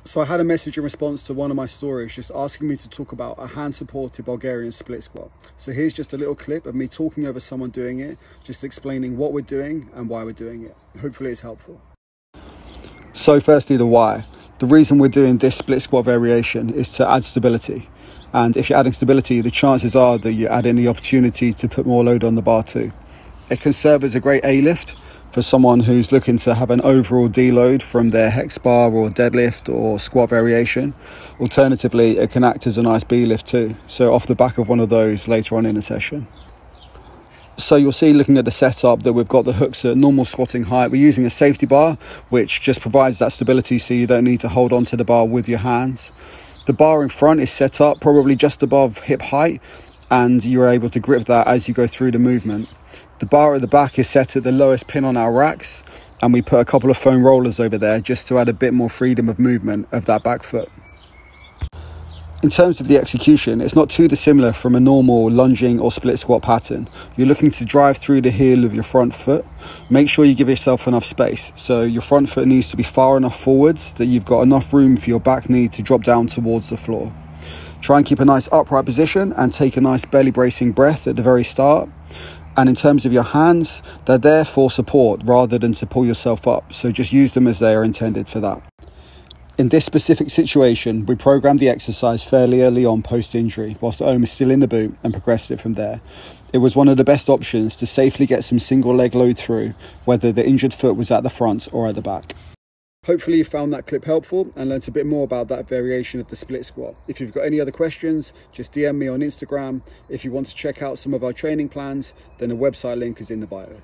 So I had a message in response to one of my stories just asking me to talk about a hand supported Bulgarian split squat. So here's just a little clip of me talking over someone doing it, just explaining what we're doing and why we're doing it. Hopefully it's helpful. So firstly, the why. The reason we're doing this split squat variation is to add stability. And if you're adding stability, the chances are that you add in the opportunity to put more load on the bar too. It can serve as a great A lift for someone who's looking to have an overall deload from their hex bar or deadlift or squat variation. Alternatively, it can act as a nice B lift too. So off the back of one of those later on in the session. So you'll see, looking at the setup, that we've got the hooks at normal squatting height. We're using a safety bar, which just provides that stability so you don't need to hold onto the bar with your hands. The bar in front is set up probably just above hip height, and you're able to grip that as you go through the movement. The bar at the back is set at the lowest pin on our racks, and we put a couple of foam rollers over there just to add a bit more freedom of movement of that back foot. In terms of the execution, it's not too dissimilar from a normal lunging or split squat pattern. You're looking to drive through the heel of your front foot. Make sure you give yourself enough space. So your front foot needs to be far enough forwards that you've got enough room for your back knee to drop down towards the floor. Try and keep a nice upright position and take a nice belly bracing breath at the very start. And in terms of your hands, they're there for support rather than to pull yourself up. So just use them as they are intended for that. In this specific situation, we programmed the exercise fairly early on post-injury, whilst the Ohm is still in the boot, and progressed it from there. It was one of the best options to safely get some single leg load through, whether the injured foot was at the front or at the back. Hopefully you found that clip helpful and learnt a bit more about that variation of the split squat. If you've got any other questions, just DM me on Instagram. If you want to check out some of our training plans, then the website link is in the bio.